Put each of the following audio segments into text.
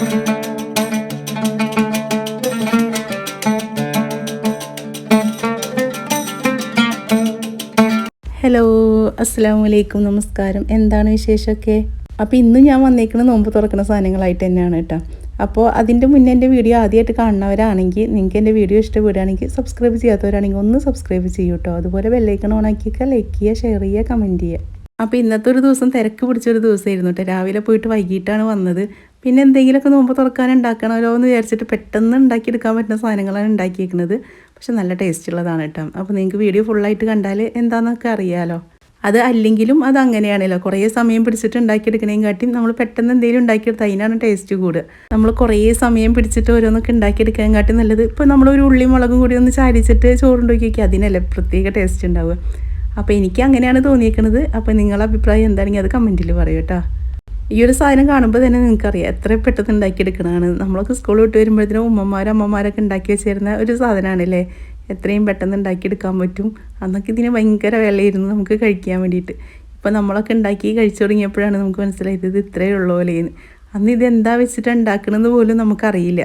Hello, അസ്സലാമു അലൈക്കും, നമസ്കാരം. എന്താണ് വിശേഷമൊക്കെ? അപ്പോൾ ഇന്ന് ഞാൻ വന്നേക്കുന്നത് നോമ്പ് തുറക്കുന്ന സാധനങ്ങളായിട്ട് തന്നെയാണ് കേട്ടോ. അപ്പോൾ അതിൻ്റെ മുന്നേ എൻ്റെ വീഡിയോ ആദ്യമായിട്ട് കാണുന്നവരാണെങ്കിൽ, നിങ്ങൾക്ക് എൻ്റെ വീഡിയോ ഇഷ്ടപ്പെടുകയാണെങ്കിൽ, സബ്സ്ക്രൈബ് ചെയ്യാത്തവരാണെങ്കിൽ ഒന്ന് സബ്സ്ക്രൈബ് ചെയ്യൂ കേട്ടോ. അതുപോലെ ബെല്ലൈക്കൺ ഓൺ ആക്കിയൊക്കെ ലൈക്ക് ചെയ്യുക, ഷെയർ ചെയ്യുക, കമൻറ്റ് ചെയ്യുക. അപ്പോൾ ഇന്നത്തെ ഒരു ദിവസം തിരക്ക് പിടിച്ചൊരു ദിവസമായിരുന്നു കേട്ടോ. രാവിലെ പോയിട്ട് വൈകിട്ടാണ് വന്നത്. പിന്നെ എന്തെങ്കിലുമൊക്കെ നോമ്പ് തുറക്കാൻ ഉണ്ടാക്കണമല്ലോ എന്ന് വിചാരിച്ചിട്ട് പെട്ടെന്ന് ഉണ്ടാക്കിയെടുക്കാൻ പറ്റുന്ന സാധനങ്ങളാണ് ഉണ്ടാക്കിയിരിക്കുന്നത്. പക്ഷെ നല്ല ടേസ്റ്റ് ഉള്ളതാണ് കേട്ടോ. അപ്പോൾ നിങ്ങൾക്ക് വീഡിയോ ഫുള്ളായിട്ട് കണ്ടാൽ എന്താണെന്നൊക്കെ അറിയാമല്ലോ. അത് അല്ലെങ്കിലും അത് അങ്ങനെയാണല്ലോ, കുറേ സമയം പിടിച്ചിട്ട് ഉണ്ടാക്കിയെടുക്കണേയും കാട്ടി നമ്മൾ പെട്ടെന്ന് എന്തെങ്കിലും ഉണ്ടാക്കിയെടുത്താൽ അതിനാണ് ടേസ്റ്റ് കൂടുക. നമ്മൾ കുറേ സമയം പിടിച്ചിട്ട് ഓരോന്നൊക്കെ ഉണ്ടാക്കിയെടുക്കാൻ കാട്ടി നല്ലത് ഇപ്പോൾ നമ്മളൊരു ഉള്ളി മുളകും കൂടി ഒന്ന് ചാരിച്ചിട്ട് ചോറുണ്ടാക്കി വയ്ക്കുക, അതിനല്ലേ പ്രത്യേക ടേസ്റ്റ് ഉണ്ടാവുക. അപ്പോൾ എനിക്ക് അങ്ങനെയാണ് തോന്നിയേക്കുന്നത്. അപ്പോൾ നിങ്ങളുടെ അഭിപ്രായം എന്താണെങ്കിൽ അത് കമൻറ്റിൽ പറയൂ കേട്ടോ. ഈ ഒരു സാധനം കാണുമ്പോൾ തന്നെ നിങ്ങൾക്കറിയാം എത്ര പെട്ടെന്ന് ഉണ്ടാക്കിയെടുക്കണതാണ്. നമ്മളൊക്കെ സ്കൂൾ വിട്ട് വരുമ്പോഴത്തേനും അമ്മമാരൊക്കെ ഉണ്ടാക്കി വെച്ചിരുന്ന ഒരു സാധനമാണല്ലേ. എത്രയും പെട്ടെന്ന് ഉണ്ടാക്കിയെടുക്കാൻ പറ്റും. അന്നൊക്കെ ഇതിന് ഭയങ്കര വിലയായിരുന്നു നമുക്ക് കഴിക്കാൻ വേണ്ടിയിട്ട്. ഇപ്പോൾ നമ്മളൊക്കെ ഉണ്ടാക്കി കഴിച്ചു തുടങ്ങിയപ്പോഴാണ് നമുക്ക് മനസ്സിലായത് ഇത് ഇത്രയേ ഉള്ളൂ പോലെയെന്ന്. അന്ന് ഇതെന്താ വെച്ചിട്ട് ഉണ്ടാക്കണമെന്ന് പോലും നമുക്കറിയില്ല.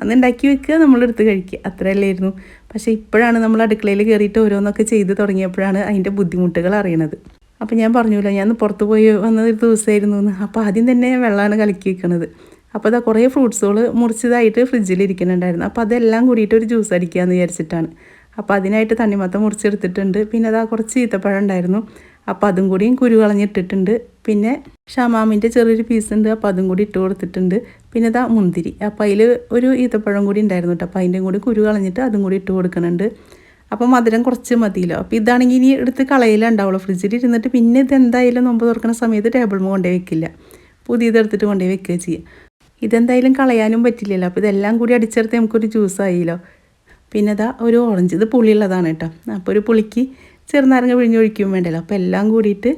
അന്ന് ഉണ്ടാക്കി വെക്കുക, നമ്മളെടുത്ത് കഴിക്കുക, അത്രയല്ലായിരുന്നു. പക്ഷേ ഇപ്പോഴാണ് നമ്മൾ അടുക്കളയിൽ കയറിയിട്ട് ഓരോന്നൊക്കെ ചെയ്ത് തുടങ്ങിയപ്പോഴാണ് അതിൻ്റെ ബുദ്ധിമുട്ടുകൾ അറിയണത്. അപ്പോൾ ഞാൻ പറഞ്ഞല്ലോ, ഞാൻ പുറത്ത് പോയി വന്നൊരു ദിവസമായിരുന്നു എന്ന്. അപ്പോൾ ആദ്യം തന്നെ വെള്ളമാണ് കലക്കി വെക്കണത്. അപ്പോൾ അതാ കുറേ ഫ്രൂട്ട്സുകൾ മുറിച്ചതായിട്ട് ഫ്രിഡ്ജിൽ ഇരിക്കുന്നുണ്ടായിരുന്നു. അപ്പോൾ അതെല്ലാം കൂടിയിട്ട് ഒരു ജ്യൂസ് അടിക്കാമെന്ന് വിചാരിച്ചിട്ടാണ്. അപ്പോൾ അതിനായിട്ട് തണ്ണിമത്തം മുറിച്ചെടുത്തിട്ടുണ്ട്. പിന്നെ അതാ കുറച്ച് ഈത്തപ്പഴം ഉണ്ടായിരുന്നു. അപ്പോൾ അതും കൂടിയും കുരു കളഞ്ഞിട്ടിട്ടുണ്ട്. പിന്നെ ഷമാമിൻ്റെ ചെറിയൊരു പീസ് ഉണ്ട്, അപ്പോൾ അതും കൂടി ഇട്ട് കൊടുത്തിട്ടുണ്ട്. പിന്നെ അതാ മുന്തിരി, അപ്പോൾ അതിൽ ഒരു ഈത്തപ്പഴം കൂടി ഉണ്ടായിരുന്നു കേട്ടോ. അപ്പോൾ അതിൻ്റെയും കൂടി കുരു കളഞ്ഞിട്ട് അതും കൂടി ഇട്ട് കൊടുക്കുന്നുണ്ട്. അപ്പോൾ മധുരം കുറച്ച് മതിയല്ലോ. അപ്പോൾ ഇതാണെങ്കിൽ ഇനി എടുത്ത് കളയിലുണ്ടാവുള്ളൂ. ഫ്രിഡ്ജിൽ ഇരുന്നിട്ട് പിന്നെ ഇതെന്തായാലും നോമ്പ് തുറക്കുന്ന സമയത്ത് ടേബിൾ കൊണ്ടുപോയി വെക്കില്ല, പുതിയതെടുത്തിട്ട് കൊണ്ടുപോയി വെക്കുക ചെയ്യുക. ഇതെന്തായാലും കളയാനും പറ്റില്ലല്ലോ. അപ്പോൾ ഇതെല്ലാം കൂടി അടിച്ചെടുത്ത് നമുക്കൊരു ജ്യൂസായില്ലോ. പിന്നെ ഇതാ ഒരു ഓറഞ്ച്, ഇത് പുളിയുള്ളതാണ് കേട്ടോ. അപ്പോൾ ഒരു പുളിക്ക് ചെറുനാരങ്ങ പിഴിഞ്ഞൊഴിക്കും വേണ്ടല്ലോ. അപ്പോൾ എല്ലാം കൂടിയിട്ട്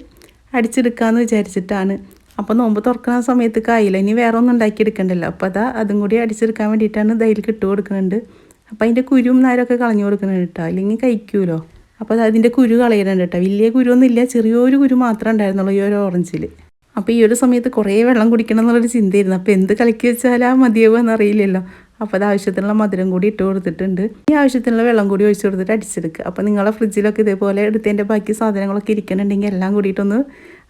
അടിച്ചെടുക്കാമെന്ന് വിചാരിച്ചിട്ടാണ്. അപ്പോൾ നോമ്പ് തുറക്കുന്ന സമയത്ത് കായില്ല, ഇനി വേറെ ഒന്നും ഉണ്ടാക്കിയെടുക്കണ്ടല്ലോ. അപ്പോൾ അതാ അതും കൂടി അടിച്ചെടുക്കാൻ വേണ്ടിയിട്ടാണ് ഇതിലേക്ക് ഇട്ട് കൊടുക്കുന്നുണ്ട്. അപ്പോൾ അതിൻ്റെ കുരുവും നാരൊക്കെ കളഞ്ഞു കൊടുക്കുന്നുണ്ട് കേട്ടോ, അല്ലെങ്കിൽ കഴിക്കുമല്ലോ. അപ്പോൾ അത് അതിൻ്റെ കുരു കളയുന്നുണ്ട് കേട്ടോ. വലിയ കുരുവൊന്നും ഇല്ല, ചെറിയൊരു കുരു മാത്രമേ ഉണ്ടായിരുന്നുള്ളൂ ഈ ഒരു ഓറഞ്ചിൽ. അപ്പോൾ ഈ ഒരു സമയത്ത് കുറേ വെള്ളം കുടിക്കണം എന്നുള്ളൊരു ചിന്തയായിരുന്നു. അപ്പോൾ എന്ത് കലക്കി വെച്ചാൽ ആ മതിയാവുക എന്നറിയില്ലല്ലോ. അപ്പോൾ അത് ആവശ്യത്തിനുള്ള മധുരം കൂടി ഇട്ട് കൊടുത്തിട്ടുണ്ട്. ഈ ആവശ്യത്തിനുള്ള വെള്ളം കൂടി ഒഴിച്ച് കൊടുത്തിട്ട് അടിച്ചെടുക്കുക. അപ്പോൾ നിങ്ങളെ ഫ്രിഡ്ജിലൊക്കെ ഇതേപോലെ എടുത്തതിൻ്റെ ബാക്കി സാധനങ്ങളൊക്കെ ഇരിക്കുന്നുണ്ടെങ്കിൽ എല്ലാം കൂടിയിട്ടൊന്ന്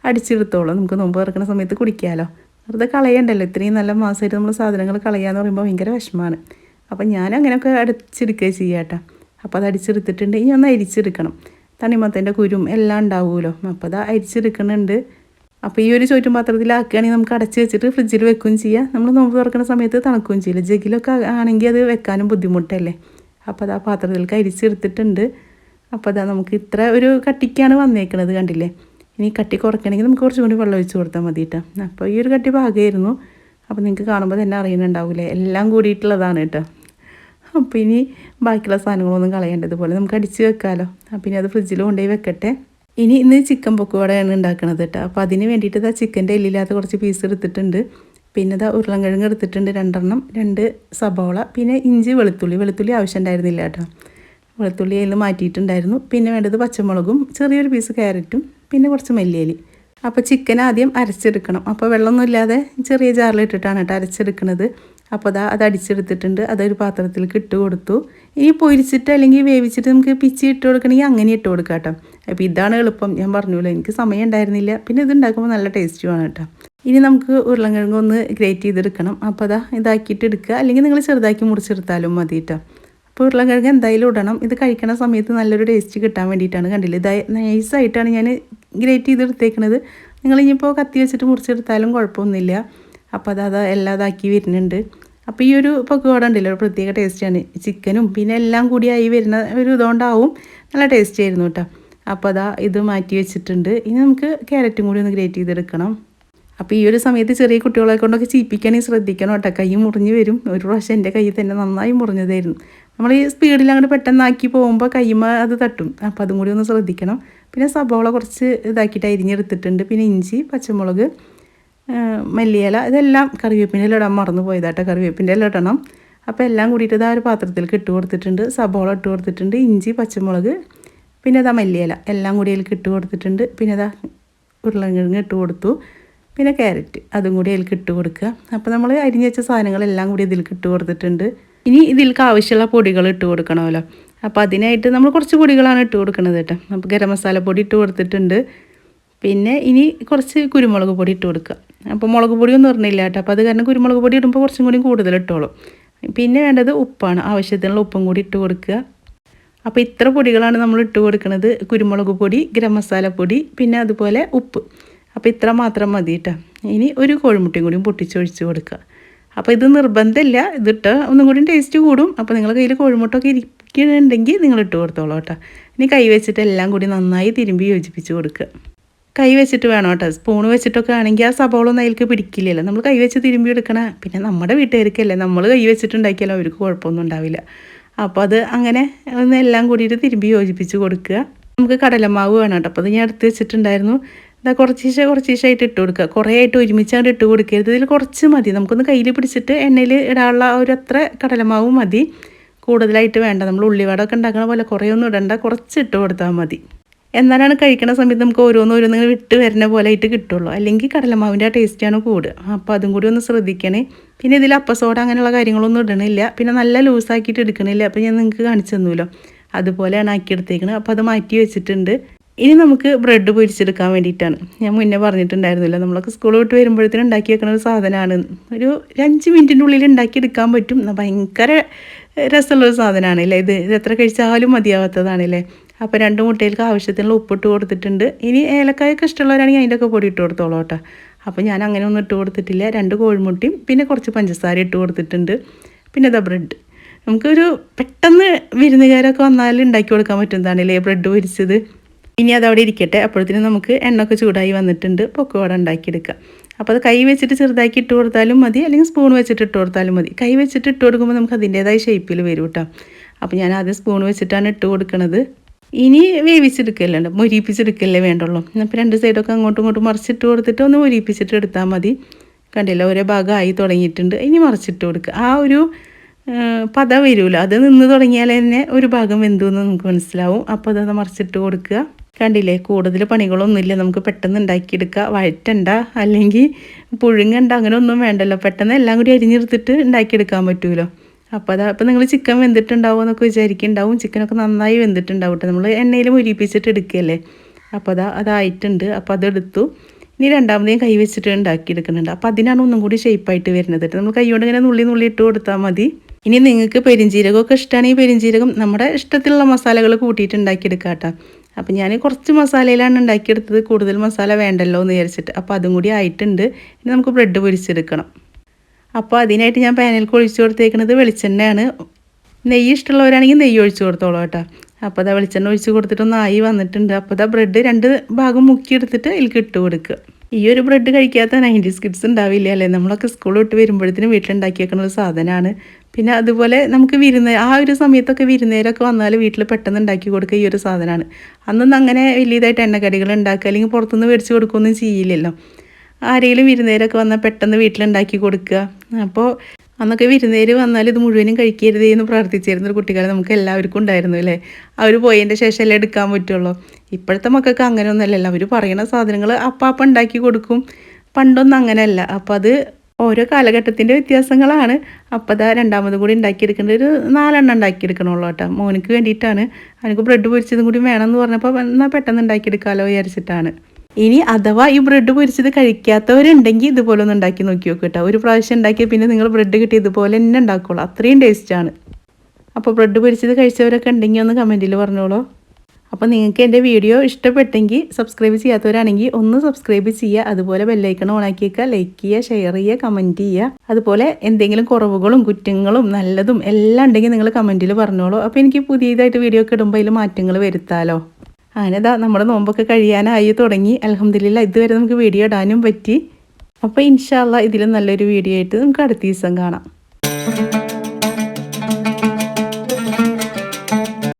അടിച്ചെടുത്തോളൂ. നമുക്ക് നോമ്പ് തുറക്കുന്ന സമയത്ത് കുടിക്കാമല്ലോ. വെറുതെ കളയണ്ടല്ലോ. ഇത്രയും നല്ല മാസമായിട്ട് നമ്മൾ സാധനങ്ങൾ കളയാന്ന് പറയുമ്പോൾ ഭയങ്കര വിഷമമാണ്. അപ്പം ഞാൻ അങ്ങനെയൊക്കെ അടിച്ചെടുക്കുക ചെയ്യാം കേട്ടോ. അപ്പോൾ അത് അടിച്ചെടുത്തിട്ടുണ്ട്. ഇനി ഒന്ന് അരിച്ചെടുക്കണം. തണ്ണിമത്തൻ്റെ കുരും എല്ലാം ഉണ്ടാവുമല്ലോ. അപ്പോൾ അത് അരിച്ചെടുക്കുന്നുണ്ട്. അപ്പോൾ ഈ ഒരു ചോറ്റും പാത്രത്തിലാക്കുകയാണെങ്കിൽ നമുക്ക് അടച്ച് വെച്ചിട്ട് ഫ്രിഡ്ജിൽ വെക്കുകയും ചെയ്യാം. നമ്മൾ നോമ്പ് തുറക്കുന്ന സമയത്ത് തണുക്കുകയും ചെയ്യില്ല. ജഗ്ഗിലൊക്കെ ആണെങ്കിൽ അത് വെക്കാനും ബുദ്ധിമുട്ടല്ലേ. അപ്പോൾ അത് ആ പാത്രത്തിലേക്ക് അരിച്ചെടുത്തിട്ടുണ്ട്. അപ്പോൾ അതാ നമുക്ക് ഇത്ര ഒരു കട്ടിക്കാണ് വന്നേക്കുന്നത്, കണ്ടില്ലേ. ഇനി കട്ടി കുറയ്ക്കണമെങ്കിൽ നമുക്ക് കുറച്ചും കൂടി വെള്ളം ഒഴിച്ച് കൊടുത്താൽ മതി കേട്ടോ. അപ്പോൾ ഈ ഒരു കട്ടി പാകമായിരുന്നു. അപ്പോൾ നിങ്ങൾക്ക് കാണുമ്പോൾ തന്നെ അറിയുന്നുണ്ടാവില്ലേ, എല്ലാം കൂടിയിട്ടുള്ളതാണ് കേട്ടോ. അപ്പോൾ ഇനി ബാക്കിയുള്ള സാധനങ്ങളൊന്നും കളയേണ്ടതുപോലെ നമുക്ക് അടിച്ച് വെക്കാമല്ലോ. അപ്പോൾ ഇനി അത് ഫ്രിഡ്ജിൽ കൊണ്ടുപോയി വെക്കട്ടെ. ഇന്ന് ചിക്കൻ പക്കോടയാണ് ഉണ്ടാക്കുന്നത് കേട്ടോ. അപ്പോൾ അതിന് വേണ്ടിയിട്ട് ഇതാ ചിക്കൻ്റെ എല്ലില്ലാത്ത കുറച്ച് പീസ് എടുത്തിട്ടുണ്ട്. പിന്നെ ഇതാ ഉരുളൻകിഴങ്ങ് എടുത്തിട്ടുണ്ട് 2 2 സബോള, പിന്നെ ഇഞ്ചി വെളുത്തുള്ളി ആവശ്യം ഉണ്ടായിരുന്നില്ല കേട്ടോ. വെളുത്തുള്ളി അതിൽ മാറ്റിയിട്ടുണ്ടായിരുന്നു. പിന്നെ വേണ്ടത് പച്ചമുളകും, ചെറിയൊരു പീസ് ക്യാരറ്റും, പിന്നെ കുറച്ച് മല്ലിയില. അപ്പോൾ ചിക്കൻ ആദ്യം അരച്ചെടുക്കണം. അപ്പോൾ വെള്ളമൊന്നും ഇല്ലാതെ ചെറിയ ജാറിലിട്ടിട്ടാണ് കേട്ടോ അരച്ചെടുക്കുന്നത്. അപ്പോൾ അത് അടിച്ചെടുത്തിട്ടുണ്ട്. അതൊരു പാത്രത്തിലേക്ക് ഇട്ട് കൊടുത്തു. ഇനി പൊരിച്ചിട്ട് അല്ലെങ്കിൽ വേവിച്ചിട്ട് നമുക്ക് പിച്ചി ഇട്ട് കൊടുക്കണമെങ്കിൽ അങ്ങനെ ഇട്ട് കൊടുക്കാം കേട്ടോ. അപ്പോൾ ഇതാണ് എളുപ്പം. ഞാൻ പറഞ്ഞല്ലോ, എനിക്ക് സമയം ഉണ്ടായിരുന്നില്ല. പിന്നെ ഇത് ഉണ്ടാക്കുമ്പോൾ നല്ല ടേസ്റ്റുമാണ് കേട്ടോ. ഇനി നമുക്ക് ഉരുളൻകിഴങ്ങ് ഒന്ന് ഗ്രേറ്റ് ചെയ്തെടുക്കണം. അപ്പോൾ ഇതാക്കിയിട്ട് എടുക്കുക, അല്ലെങ്കിൽ നിങ്ങൾ ചെറുതാക്കി മുറിച്ചെടുത്താലും മതി കേട്ടോ. അപ്പോൾ ഉരുളൻകിഴങ്ങ് എന്തായാലും ഇടണം. ഇത് കഴിക്കണ സമയത്ത് നല്ലൊരു ടേസ്റ്റ് കിട്ടാൻ വേണ്ടിയിട്ടാണ്. കണ്ടില്ല, ഇത് നൈസായിട്ടാണ് ഞാൻ ഗ്രേറ്റ് ചെയ്തെടുത്തേക്കുന്നത്. നിങ്ങളിനിയിപ്പോൾ കത്തി വെച്ചിട്ട് മുറിച്ചെടുത്താലും കുഴപ്പമൊന്നുമില്ല. അപ്പോൾ അത് എല്ലാം ഇതാക്കി വരുന്നുണ്ട്. അപ്പോൾ ഈ ഒരു പക്കോട ഉണ്ടല്ലോ, ഒരു പ്രത്യേക ടേസ്റ്റാണ്. ചിക്കനും പിന്നെ എല്ലാം കൂടിയായി വരുന്ന ഒരു ഇതുകൊണ്ടാവും നല്ല ടേസ്റ്റ് ആയിരുന്നു കേട്ടോ. അപ്പോൾ ഇത് മാറ്റി വെച്ചിട്ടുണ്ട്. ഇനി നമുക്ക് ക്യാരറ്റും കൂടി ഒന്ന് ഗ്രേറ്റ് ചെയ്തെടുക്കണം. അപ്പോൾ ഈ ഒരു സമയത്ത് ചെറിയ കുട്ടികളെ കൊണ്ടൊക്കെ ചീപ്പിക്കാണെങ്കിൽ ശ്രദ്ധിക്കണം കേട്ടോ. കൈ മുറിഞ്ഞ് വരും. ഒരു പ്രാവശ്യം എൻ്റെ കൈ തന്നെ നന്നായി മുറിഞ്ഞതായിരുന്നു. നമ്മൾ ഈ സ്പീഡിൽ അങ്ങോട്ട് പെട്ടെന്നാക്കി പോകുമ്പോൾ കൈമ അത് തട്ടും. അപ്പോൾ അതും കൂടി ഒന്ന് ശ്രദ്ധിക്കണം. പിന്നെ സബോള കുറച്ച് ഇതാക്കിയിട്ട് അരിഞ്ഞെടുത്തിട്ടുണ്ട്. പിന്നെ ഇഞ്ചി, പച്ചമുളക്, മല്ലിയില, ഇതെല്ലാം കറിവേപ്പിൻ്റെ ഇല ഇടാൻ മറന്നു പോയതാട്ടോ. കറിവേപ്പിൻ്റെ ഇല ഇടണം. അപ്പോൾ എല്ലാം കൂടിയിട്ട് ഇതാ ഒരു പാത്രത്തിലേക്ക് ഇട്ട് കൊടുത്തിട്ടുണ്ട്. സബോള ഇട്ട് കൊടുത്തിട്ടുണ്ട്, ഇഞ്ചി, പച്ചമുളക്, പിന്നെ മല്ലിയില എല്ലാം കൂടി അതിലേക്ക് ഇട്ട് കൊടുത്തിട്ടുണ്ട്. പിന്നെ ഉരുളൻകിഴങ്ങ് ഇട്ട് കൊടുത്തു. പിന്നെ ക്യാരറ്റ് അതും കൂടി അതിലേക്ക് ഇട്ട് കൊടുക്കുക. അപ്പോൾ നമ്മൾ അരിഞ്ഞ് വെച്ച സാധനങ്ങളെല്ലാം കൂടി ഇതിലേക്ക് ഇട്ട് കൊടുത്തിട്ടുണ്ട്. ഇനി ഇതിലേക്ക് ആവശ്യമുള്ള പൊടികൾ ഇട്ട് കൊടുക്കണമല്ലോ. അപ്പോൾ അതിനായിട്ട് നമ്മൾ കുറച്ച് പൊടികളാണ് ഇട്ട് കൊടുക്കുന്നത് കേട്ടോ. അപ്പോൾ ഗരം മസാല പൊടി ഇട്ട് കൊടുത്തിട്ടുണ്ട്. പിന്നെ ഇനി കുറച്ച് കുരുമുളക് പൊടി ഇട്ട് കൊടുക്കുക. അപ്പോൾ മുളക് പൊടിയൊന്നും പറഞ്ഞില്ല കേട്ടോ. അപ്പോൾ അത് കാരണം കുരുമുളക് പൊടി ഇടുമ്പോൾ കുറച്ചും കൂടി കൂടുതൽ ഇട്ടോളൂ. പിന്നെ വേണ്ടത് ഉപ്പാണ്. ആവശ്യത്തിനുള്ള ഉപ്പും കൂടി ഇട്ട് കൊടുക്കുക. അപ്പോൾ ഇത്ര പൊടികളാണ് നമ്മൾ ഇട്ട് കൊടുക്കുന്നത്. കുരുമുളക് പൊടി, ഗരം മസാല പൊടി, പിന്നെ അതുപോലെ ഉപ്പ്. അപ്പോൾ ഇത്ര മാത്രം മതി കേട്ടോ. ഇനി ഒരു കോഴിമുട്ടയും കൂടിയും പൊട്ടിച്ചൊഴിച്ച് കൊടുക്കുക. അപ്പോൾ ഇത് നിർബന്ധമില്ല, ഇതിട്ട് ഒന്നും കൂടി ടേസ്റ്റ് കൂടും. അപ്പോൾ നിങ്ങളുടെ കയ്യിൽ കോഴിമുട്ടൊക്കെ ഇരിക്കുന്നുണ്ടെങ്കിൽ നിങ്ങൾ ഇട്ട് കൊടുത്തോളൂ കേട്ടോ. ഇനി കൈ വെച്ചിട്ട് എല്ലാം കൂടി നന്നായി തിരുമ്പി യോജിപ്പിച്ച് കൊടുക്കുക. കൈ വെച്ചിട്ട് വേണം കേട്ടോ. സ്പൂൺ വെച്ചിട്ടൊക്കെ ആണെങ്കിൽ ആ സബോളൊന്നും അതിലേക്ക് പിടിക്കില്ലല്ലോ. നമ്മൾ കൈ വെച്ച് തിരുമ്പി എടുക്കണം. പിന്നെ നമ്മുടെ വീട്ടുകാർക്കല്ലേ, നമ്മൾ കൈ വെച്ചിട്ടുണ്ടാക്കിയാലും അവർക്ക് കുഴപ്പമൊന്നും ഉണ്ടാവില്ല. അപ്പോൾ അത് അങ്ങനെ ഒന്ന് എല്ലാം കൂടിയിട്ട് തിരുമ്പി യോജിപ്പിച്ച് കൊടുക്കുക. നമുക്ക് കടലമാവ് വേണം കേട്ടോ. അപ്പോൾ അത് ഞാൻ എടുത്ത് വെച്ചിട്ടുണ്ടായിരുന്നു. ഇതാ കുറച്ചീശായിട്ട് ഇട്ട് കൊടുക്കുക. കുറേ ആയിട്ട് ഒരുമിച്ചാണ്ട് ഇട്ട് കൊടുക്കരുത്. ഇതിൽ കുറച്ച് മതി. നമുക്കൊന്ന് കയ്യിൽ പിടിച്ചിട്ട് എണ്ണയിൽ ഇടാനുള്ള ഒരു അത്ര കടലമാവ് മതി. കൂടുതലായിട്ട് വേണ്ട. നമ്മൾ ഉള്ളിവടയൊക്കെ ഉണ്ടാക്കണ പോലെ കുറേ ഒന്നും ഇടണ്ട, കുറച്ച് ഇട്ട് കൊടുത്താൽ മതി. എന്നാലാണ് കഴിക്കുന്ന സമയത്ത് നമുക്ക് ഓരോന്നിങ്ങനെ വിട്ട് വരുന്ന പോലെ ആയിട്ട് കിട്ടുള്ളൂ. അല്ലെങ്കിൽ കടലമാവിൻ്റെ ആ ടേസ്റ്റാണ് കൂടുക. അപ്പോൾ അതും കൂടി ഒന്ന് ശ്രദ്ധിക്കണേ. പിന്നെ ഇതിൽ അപ്പസോഡ അങ്ങനെയുള്ള കാര്യങ്ങളൊന്നും ഇടണില്ല. പിന്നെ നല്ല ലൂസാക്കിയിട്ട് എടുക്കണില്ല. അപ്പോൾ ഞാൻ നിങ്ങൾക്ക് കാണിച്ചു തന്നല്ലോ, അതുപോലെയാണ് ആക്കിയെടുത്തേക്കുന്നത്. അപ്പോൾ അത് മാറ്റി വെച്ചിട്ടുണ്ട്. ഇനി നമുക്ക് ബ്രെഡ് പൊരിച്ചെടുക്കാൻ വേണ്ടിയിട്ടാണ്. ഞാൻ മുന്നേ പറഞ്ഞിട്ടുണ്ടായിരുന്നില്ല, നമ്മളൊക്കെ സ്കൂൾ വിട്ട് വരുമ്പോഴത്തേനും ഉണ്ടാക്കി വെക്കുന്ന ഒരു സാധനമാണ്. ഒരു 5 മിനിറ്റിൻ്റെ ഉള്ളിൽ ഉണ്ടാക്കിയെടുക്കാൻ പറ്റും. ഭയങ്കര രസമുള്ളൊരു സാധനമാണ് അല്ലേ ഇത്. എത്ര കഴിച്ചാലും മതിയാവാത്തതാണല്ലേ. അപ്പോൾ 2 മുട്ടയിലേക്ക് ആവശ്യത്തിനുള്ള ഉപ്പിട്ട് കൊടുത്തിട്ടുണ്ട്. ഇനി ഏലക്കായൊക്കെ ഇഷ്ടമുള്ളവരാണെങ്കിൽ അതിൻ്റെയൊക്കെ പൊടി ഇട്ട് കൊടുത്തോളൂ കേട്ടോ. അപ്പോൾ ഞാൻ അങ്ങനെ ഒന്നും ഇട്ട് കൊടുത്തിട്ടില്ല. 2 കോഴിമുട്ടയും പിന്നെ കുറച്ച് പഞ്ചസാര ഇട്ട് കൊടുത്തിട്ടുണ്ട്. പിന്നെ ഇതാ ബ്രെഡ്. നമുക്കൊരു പെട്ടെന്ന് വിരുന്നുകാരൊക്കെ വന്നാൽ ഉണ്ടാക്കി കൊടുക്കാൻ പറ്റുന്നതാണല്ലേ ബ്രെഡ് പൊരിച്ചത്. ഇനി അതവിടെ ഇരിക്കട്ടെ. അപ്പോഴത്തേനും നമുക്ക് എണ്ണയൊക്കെ ചൂടായി വന്നിട്ടുണ്ട്. പൊക്കവട ഉണ്ടാക്കിയെടുക്കാം. അപ്പോൾ അത് കൈ വെച്ചിട്ട് ചെറുതാക്കി ഇട്ട് കൊടുത്താലും മതി, അല്ലെങ്കിൽ സ്പൂൺ വെച്ചിട്ട് ഇട്ട് കൊടുത്താലും മതി. കൈ വെച്ചിട്ട് ഇട്ട് കൊടുക്കുമ്പോൾ നമുക്ക് അതിൻ്റേതായ ഷേപ്പിൽ വരും കേട്ടോ. അപ്പോൾ ഞാൻ ആദ്യം സ്പൂൺ വെച്ചിട്ടാണ് ഇട്ട് കൊടുക്കുന്നത്. ഇനി വേവിച്ചെടുക്കലുണ്ട്, മൊരിപ്പിച്ചെടുക്കല്ലേ വേണ്ടുള്ളൂ. അപ്പോൾ 2 സൈഡൊക്കെ അങ്ങോട്ടും ഇങ്ങോട്ടും മറിച്ചിട്ട് കൊടുത്തിട്ട് ഒന്ന് മൊരിപ്പിച്ചിട്ട് എടുത്താൽ മതി. കണ്ടില്ല, ഓരോ ഭാഗമായി തുടങ്ങിയിട്ടുണ്ട്. ഇനി മറിച്ചിട്ട് കൊടുക്കുക. ആ ഒരു പത വരില്ല, അത് നിന്ന് തുടങ്ങിയാൽ തന്നെ ഒരു ഭാഗം വെന്തു എന്ന് നമുക്ക് മനസ്സിലാവും. അപ്പോൾ അത് മറിച്ചിട്ട് കൊടുക്കുക. കണ്ടില്ലേ, കൂടുതൽ പണികളൊന്നുമില്ല. നമുക്ക് പെട്ടെന്ന് ഉണ്ടാക്കിയെടുക്കുക. വഴറ്റണ്ട അല്ലെങ്കിൽ പുഴുങ്ങണ്ട, അങ്ങനെ ഒന്നും വേണ്ടല്ലോ. പെട്ടെന്ന് എല്ലാം കൂടി അരിഞ്ഞെടുത്തിട്ട് ഉണ്ടാക്കിയെടുക്കാൻ പറ്റുമല്ലോ. അപ്പോൾ നിങ്ങൾ ചിക്കൻ വെന്തിട്ടുണ്ടാവും എന്നൊക്കെ വിചാരിക്കുന്നുണ്ടാവും. ചിക്കനൊക്കെ നന്നായി വെന്തിട്ടുണ്ടാവും കേട്ടോ. നമ്മൾ എണ്ണയിൽ മുരിപ്പിച്ചിട്ട് എടുക്കുകയല്ലേ. അപ്പോൾ അതായിട്ടുണ്ട്. അപ്പോൾ അതെടുത്തു. ഇനി രണ്ടാമതേയും കൈ വെച്ചിട്ട് ഉണ്ടാക്കിയെടുക്കുന്നുണ്ട്. അപ്പോൾ അതിനാണ് ഒന്നും കൂടി ഷേപ്പായിട്ട് വരുന്നത് കേട്ടോ. നമ്മൾ കൈ കൊണ്ട് ഇങ്ങനെ നുള്ളി ഇട്ട് കൊടുത്താൽ മതി. ഇനി നിങ്ങൾക്ക് പെരിഞ്ജീരകമൊക്കെ ഇഷ്ടമാണെങ്കിൽ പെരിഞ്ജീരകം നമ്മുടെ ഇഷ്ടത്തിലുള്ള മസാലകൾ കൂട്ടിയിട്ട് ഉണ്ടാക്കിയെടുക്കാം കേട്ടോ. അപ്പോൾ ഞാൻ കുറച്ച് മസാലയിലാണ് ഉണ്ടാക്കിയെടുത്തത്, കൂടുതൽ മസാല വേണ്ടല്ലോ എന്ന് വിചാരിച്ചിട്ട്. അപ്പോൾ അതും കൂടി ആയിട്ടുണ്ട്. ഇനി നമുക്ക് ബ്രെഡ് പൊരിച്ചെടുക്കണം. അപ്പോൾ അതിനായിട്ട് ഞാൻ പാനിലേക്ക് ഒഴിച്ച് കൊടുത്തേക്കുന്നത് വെളിച്ചെണ്ണയാണ്. നെയ്യ് ഇഷ്ടമുള്ളവരാണെങ്കിൽ നെയ്യ് ഒഴിച്ച് കൊടുത്തോളൂ കേട്ടോ. അപ്പോൾ അതാ വെളിച്ചെണ്ണ ഒഴിച്ച് കൊടുത്തിട്ടൊന്ന് ആയി വന്നിട്ടുണ്ട്. അപ്പോൾ അതാ ബ്രെഡ് 2 ഭാഗം മുക്കിയെടുത്തിട്ട് അതിലേക്ക് ഇട്ട് കൊടുക്കുക. ഈ ഒരു ബ്രെഡ് കഴിക്കാത്ത 90s കിഡ്സ് ഉണ്ടാവില്ല അല്ലേ. നമ്മളൊക്കെ സ്കൂൾ വിട്ട് വരുമ്പോഴത്തേനും വീട്ടിലുണ്ടാക്കി വെക്കുന്ന ഒരു സാധനമാണ്. പിന്നെ അതുപോലെ നമുക്ക് ആ ഒരു സമയത്തൊക്കെ വിരുന്നേരൊക്കെ വന്നാൽ വീട്ടിൽ പെട്ടെന്ന് ഉണ്ടാക്കി കൊടുക്കുക ഈ ഒരു സാധനമാണ്. അന്നൊന്നും അങ്ങനെ വലിയതായിട്ട് എണ്ണക്കടികൾ ഉണ്ടാക്കുക അല്ലെങ്കിൽ പുറത്തുനിന്ന് മേടിച്ച് കൊടുക്കുകയൊന്നും ചെയ്യില്ലല്ലോ. ആരെങ്കിലും വിരുന്നേരൊക്കെ വന്നാൽ പെട്ടെന്ന് വീട്ടിലുണ്ടാക്കി കൊടുക്കുക. അപ്പോൾ അന്നൊക്കെ വിരുന്നേര് വന്നാൽ ഇത് മുഴുവനും കഴിക്കരുതേ എന്ന് പ്രാർത്ഥിച്ചിരുന്നൊരു കുട്ടികളെ നമുക്ക് എല്ലാവർക്കും ഉണ്ടായിരുന്നു അല്ലേ. അവർ പോയതിൻ്റെ ശേഷം എല്ലാം എടുക്കാൻ പറ്റുള്ളൂ. ഇപ്പോഴത്തെ മക്കൾക്ക് അങ്ങനെയൊന്നുമല്ലല്ലോ. അവർ പറയുന്ന സാധനങ്ങൾ അപ്പം ഉണ്ടാക്കി കൊടുക്കും. പണ്ടൊന്നും അങ്ങനെയല്ല. അപ്പോൾ അത് ഓരോ കാലഘട്ടത്തിൻ്റെ വ്യത്യാസങ്ങളാണ്. അപ്പോൾ അതാ രണ്ടാമതും കൂടി ഉണ്ടാക്കിയെടുക്കേണ്ടത് ഒരു 4 എണ്ണം ഉണ്ടാക്കിയെടുക്കണുള്ളൂ കേട്ടോ. മോനിക്ക് വേണ്ടിയിട്ടാണ്. എനിക്ക് ബ്രെഡ് പൊരിച്ചതും കൂടി വേണമെന്ന് പറഞ്ഞപ്പോൾ എന്നാൽ പെട്ടെന്ന് ഉണ്ടാക്കിയെടുക്കാമല്ലോ വിചാരിച്ചിട്ടാണ്. ഇനി അഥവാ ഈ ബ്രെഡ് പൊരിച്ചത് കഴിക്കാത്തവരുണ്ടെങ്കിൽ ഇതുപോലെ ഒന്ന് ഉണ്ടാക്കി നോക്കി നോക്കുക കേട്ടോ. ഒരു പ്രാവശ്യം ഉണ്ടാക്കിയാൽ പിന്നെ നിങ്ങൾ ബ്രെഡ് കിട്ടി ഇതുപോലെ തന്നെ ഉണ്ടാക്കുള്ളൂ. അത്രയും ടേസ്റ്റാണ്. അപ്പോൾ ബ്രെഡ് പൊരിച്ചത് കഴിച്ചവരൊക്കെ ഉണ്ടെങ്കിൽ ഒന്ന് കമൻറ്റിൽ പറഞ്ഞോളൂ. അപ്പോൾ നിങ്ങൾക്ക് എൻ്റെ വീഡിയോ ഇഷ്ടപ്പെട്ടെങ്കിൽ സബ്സ്ക്രൈബ് ചെയ്യാത്തവരാണെങ്കിൽ ഒന്ന് സബ്സ്ക്രൈബ് ചെയ്യുക. അതുപോലെ ബെല്ലൈക്കൺ ഓണാക്കി വെക്കുക. ലൈക്ക് ചെയ്യുക, ഷെയർ ചെയ്യുക, കമൻറ്റ് ചെയ്യുക. അതുപോലെ എന്തെങ്കിലും കുറവുകളും കുറ്റങ്ങളും നല്ലതും എല്ലാം ഉണ്ടെങ്കിൽ നിങ്ങൾ കമൻറ്റിൽ പറഞ്ഞോളൂ. അപ്പോൾ എനിക്ക് പുതിയതായിട്ട് വീഡിയോ ഒക്കെ ഇടുമ്പോൾ അതിൽ മാറ്റങ്ങൾ വരുത്താമല്ലോ. അങ്ങനെ നമ്മുടെ നോമ്പൊക്കെ കഴിയാനായി തുടങ്ങി. അൽഹംദുലില്ലാ ഇതുവരെ നമുക്ക് വീഡിയോ ഇടാനും പറ്റി. അപ്പോൾ ഇൻഷാ അല്ലാഹ് ഇതിലും നല്ലൊരു വീഡിയോ ആയിട്ട് നമുക്ക് അടുത്ത ദിവസം കാണാം.